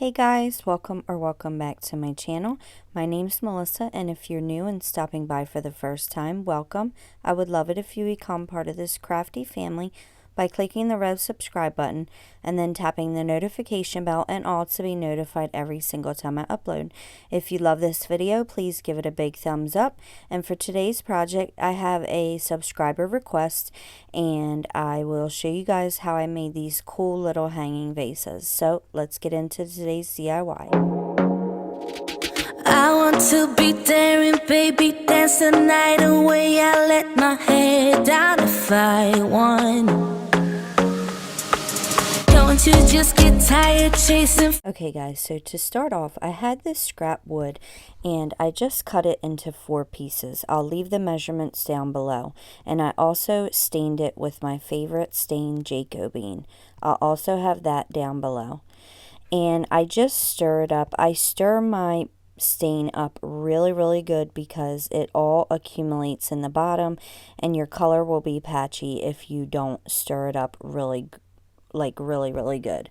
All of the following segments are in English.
Hey guys, welcome back to my channel. My name's Melissa, and if you're new and stopping by for the first time, welcome. I would love it if you become part of this crafty family by clicking the red subscribe button and then tapping the notification bell and all to be notified every single time I upload. If you love this video, please give it a big thumbs up. And for today's project, I have a subscriber request and I will show you guys how I made these cool little hanging vases. So let's get into today's DIY. I want to be daring, baby, dance the night away. I let my head down if I want. Don't you just get tired chasing? Okay guys, so to start off, I had this scrap wood and I just cut it into 4 pieces. I'll leave the measurements down below. And I also stained it with my favorite stain, Jacobean. I'll also have that down below. And I just stir it up. I stir my stain up really good because it all accumulates in the bottom and your color will be patchy if you don't stir it up really good.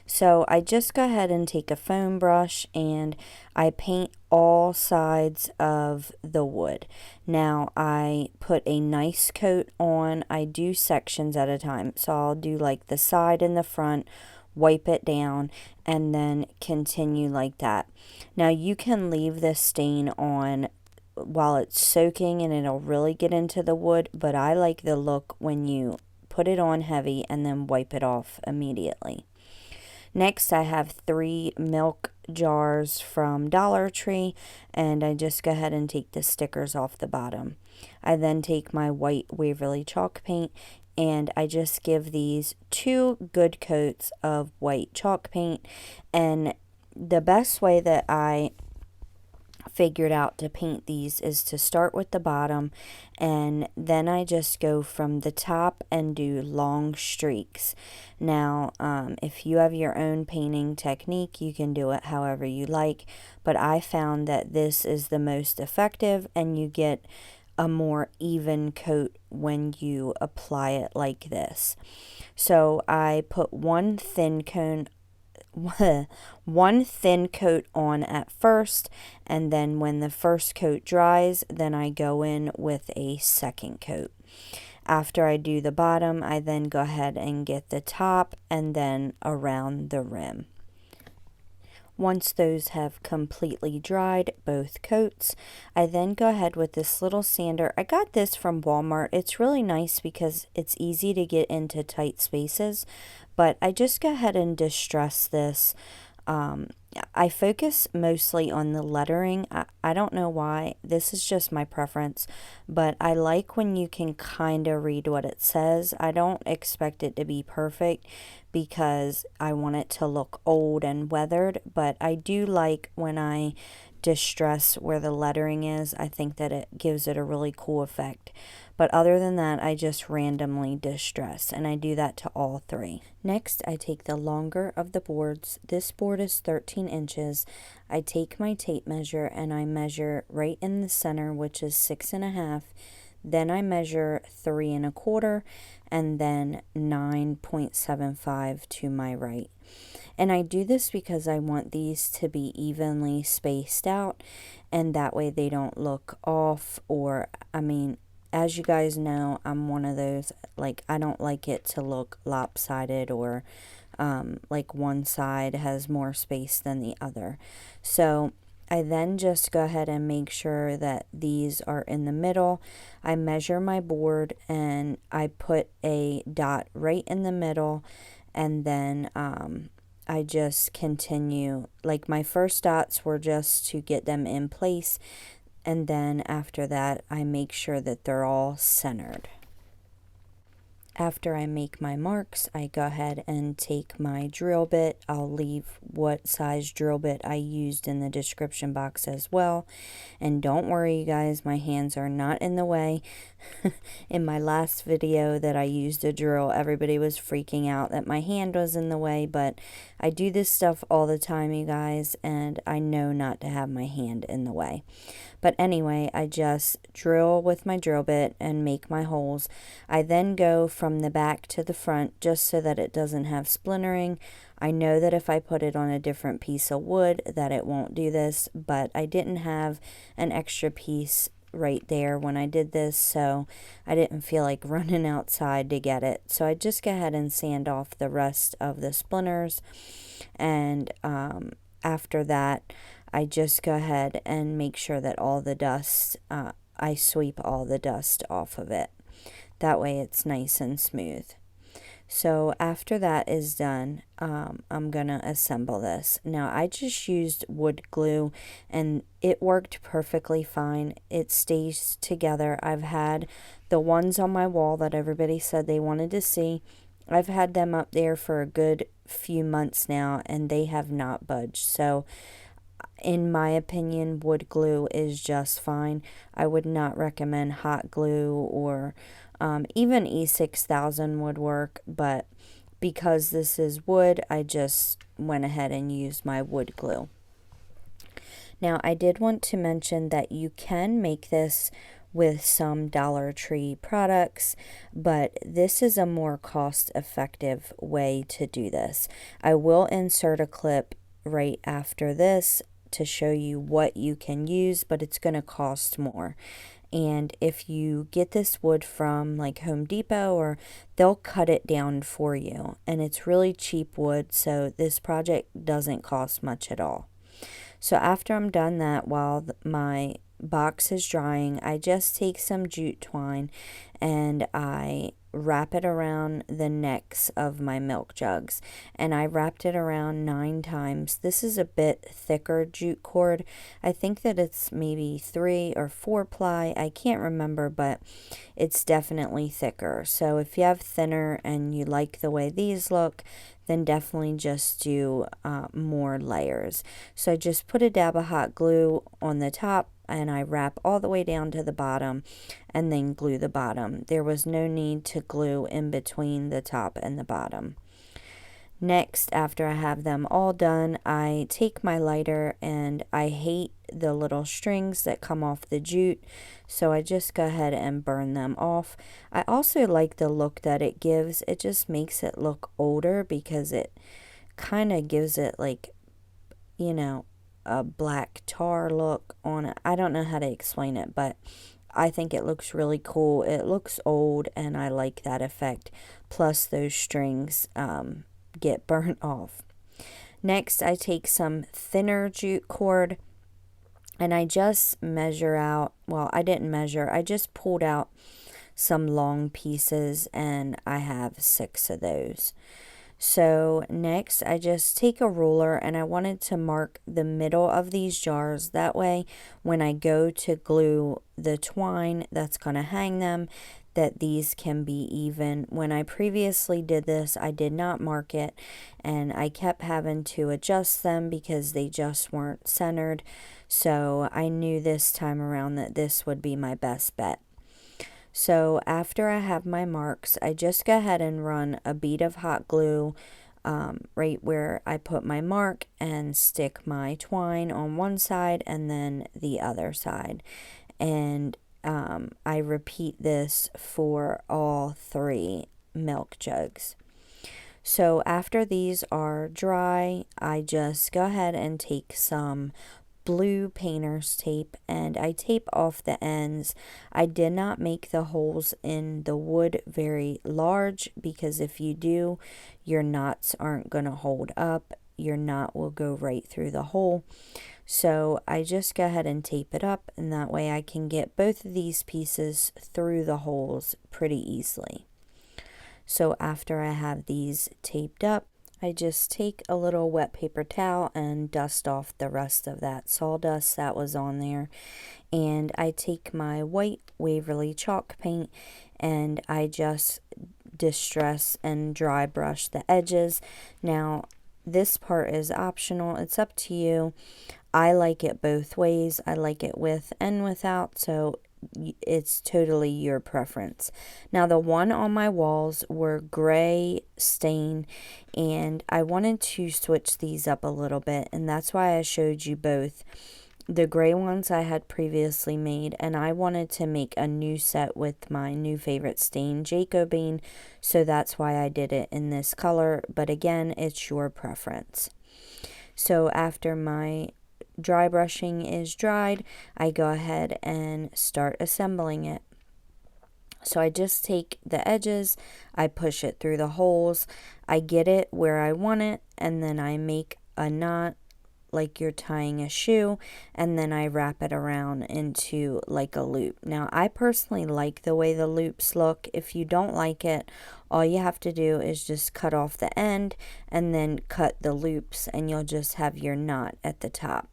So I just go ahead and take a foam brush and I paint all sides of the wood. Now I put a nice coat on. I do sections at a time, so I'll do like the side and the front, wipe it down, and then continue like that. Now you can leave this stain on while it's soaking and it'll really get into the wood, but I like the look when you put it on heavy and then wipe it off immediately. Next, I have 3 milk jars from Dollar Tree, and I just go ahead and take the stickers off the bottom. I then take my white Waverly chalk paint and I just give these 2 good coats of white chalk paint. And the best way that I figured out to paint these is to start with the bottom and then I just go from the top and do long streaks. Now if you have your own painting technique, you can do it however you like, but I found that this is the most effective and you get a more even coat when you apply it like this. So I put one thin coat on at first, and then when the first coat dries, then I go in with a second coat. After I do the bottom, I then go ahead and get the top and then around the rim. Once those have completely dried, both coats, I then go ahead with this little sander. I got this from Walmart. It's really nice because it's easy to get into tight spaces, but I just go ahead and distress this. I focus mostly on the lettering. I don't know why. This is just my preference, but I like when you can kind of read what it says. I don't expect it to be perfect because I want it to look old and weathered, but I do like when I distress where the lettering is. I think that it gives it a really cool effect. But other than that, I just randomly distress, and I do that to all 3. Next, I take the longer of the boards. This board is 13 inches. I take my tape measure and I measure right in the center, which is 6.5. Then I measure 3 1/4 and then 9.75 to my right. And I do this because I want these to be evenly spaced out, and that way they don't look off, or as you guys know, I'm one of those, like, I don't like it to look lopsided or like one side has more space than the other. So I then just go ahead and make sure that these are in the middle. I measure my board and I put a dot right in the middle, and then I just continue. Like, my first dots were just to get them in place, and then after that I make sure that they're all centered. After I make my marks, I go ahead and take my drill bit. I'll leave what size drill bit I used in the description box as well. And don't worry, you guys, my hands are not in the way. In my last video that I used a drill, everybody was freaking out that my hand was in the way, but I do this stuff all the time, you guys, and I know not to have my hand in the way. But anyway, I just drill with my drill bit and make my holes. I then go from the back to the front just so that it doesn't have splintering. I know that if I put it on a different piece of wood that it won't do this, but I didn't have an extra piece right there when I did this, so I didn't feel like running outside to get it. So I just go ahead and sand off the rest of the splinters, and after that I just go ahead and make sure that all the dust, I sweep all the dust off of it. That way it's nice and smooth. So after that is done, I'm gonna assemble this. Now I just used wood glue and it worked perfectly fine. It stays together. I've had the ones on my wall that everybody said they wanted to see. I've had them up there for a good few months now and they have not budged. So in my opinion, wood glue is just fine. I would not recommend hot glue, or even E6000 would work, but because this is wood, I just went ahead and used my wood glue. Now, I did want to mention that you can make this with some Dollar Tree products, but this is a more cost-effective way to do this. I will insert a clip right after this to show you what you can use, but it's going to cost more. And if you get this wood from like Home Depot, or they'll cut it down for you, and it's really cheap wood, so this project doesn't cost much at all. So after I'm done that, while my box is drying, I just take some jute twine and I wrap it around the necks of my milk jugs, and I wrapped it around 9 times. This is a bit thicker jute cord. I think that it's maybe 3 or 4 ply. I can't remember, but it's definitely thicker. So if you have thinner and you like the way these look, then definitely just do more layers. So I just put a dab of hot glue on the top and I wrap all the way down to the bottom and then glue the bottom. There was no need to glue in between the top and the bottom. Next, after I have them all done, I take my lighter, and I hate the little strings that come off the jute, so I just go ahead and burn them off. I also like the look that it gives. It just makes it look older because it kind of gives it like, you know, a black tar look on it. I don't know how to explain it, but I think it looks really cool. It looks old, and I like that effect. Plus those strings get burnt off. Next, I take some thinner jute cord and I just measure out, well, I didn't measure, I just pulled out some long pieces, and I have 6 of those. So next I just take a ruler, and I wanted to mark the middle of these jars. That way when I go to glue the twine that's going to hang them, that these can be even. When I previously did this, I did not mark it, and I kept having to adjust them because they just weren't centered. So I knew this time around that this would be my best bet. So after I have my marks, I just go ahead and run a bead of hot glue right where I put my mark, and stick my twine on one side and then the other side. And I repeat this for all 3 milk jugs. So after these are dry, I just go ahead and take some blue painter's tape, and I tape off the ends. I did not make the holes in the wood very large, because if you do, your knots aren't going to hold up. Your knot will go right through the hole. So I just go ahead and tape it up, and that way I can get both of these pieces through the holes pretty easily. So after I have these taped up, I just take a little wet paper towel and dust off the rest of that sawdust that was on there. And I take my white Waverly chalk paint, and I just distress and dry brush the edges. Now, this part is optional. It's up to you. I like it both ways. I like it with and without, so it's totally your preference. Now, the one on my walls were gray stain, and I wanted to switch these up a little bit, and that's why I showed you both. The gray ones I had previously made, and I wanted to make a new set with my new favorite stain, Jacobean, so that's why I did it in this color, but again, it's your preference. So after my dry brushing is dried, I go ahead and start assembling it. So I just take the edges, I push it through the holes, I get it where I want it, and then I make a knot like you're tying a shoe, and then I wrap it around into like a loop. Now, I personally like the way the loops look. If you don't like it, all you have to do is just cut off the end and then cut the loops, and you'll just have your knot at the top.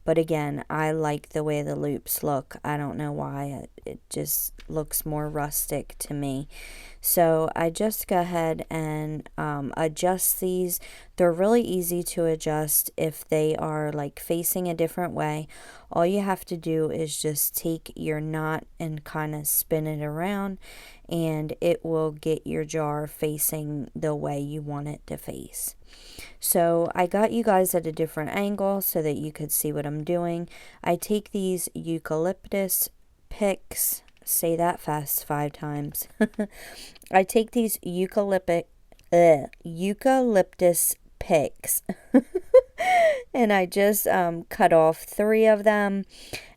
But again, I like the way the loops look. I don't know why. It just looks more rustic to me. So I just go ahead and adjust these. They're really easy to adjust if they are like facing a different way. All you have to do is just take your knot and kind of spin it around, and it will get your jar facing the way you want it to face. So I got you guys at a different angle so that you could see what I'm doing. I take these eucalyptus picks, say that fast 5 times. I take these eucalyptus picks and I just cut off 3 of them,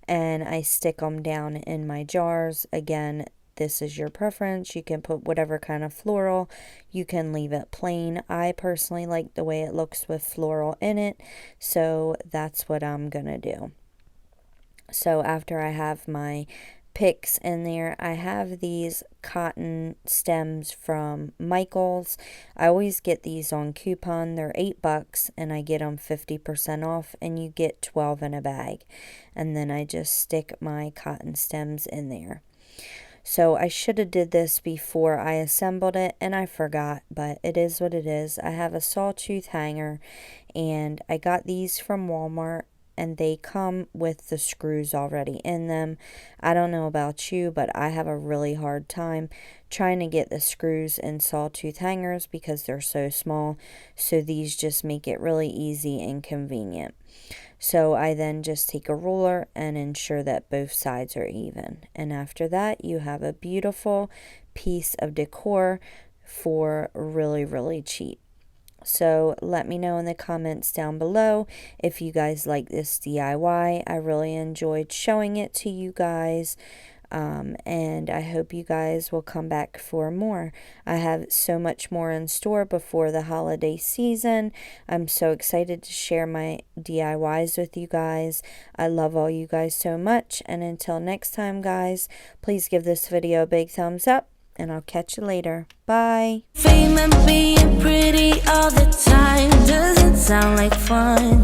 and I stick them down in my jars. Again, this is your preference. You can put whatever kind of floral. You can leave it plain. I personally like the way it looks with floral in it, so that's what I'm gonna do. So after I have my picks in there, I have these cotton stems from Michael's. I always get these on coupon. They're $8 and I get them 50% off, and you get 12 in a bag. And then I just stick my cotton stems in there. So I should have did this before I assembled it, and I forgot, but it is what it is. I have a sawtooth hanger, and I got these from Walmart, and they come with the screws already in them. I don't know about you, but I have a really hard time trying to get the screws in sawtooth hangers because they're so small. So these just make it really easy and convenient. So I then just take a ruler and ensure that both sides are even. And after that, you have a beautiful piece of decor for really, really cheap. So let me know in the comments down below if you guys like this DIY. I really enjoyed showing it to you guys. And I hope you guys will come back for more. I have so much more in store before the holiday season. I'm so excited to share my DIYs with you guys. I love all you guys so much, and until next time, guys, please give this video a big thumbs up, and I'll catch you later. Bye. Fame and being pretty all the time doesn't sound like fun.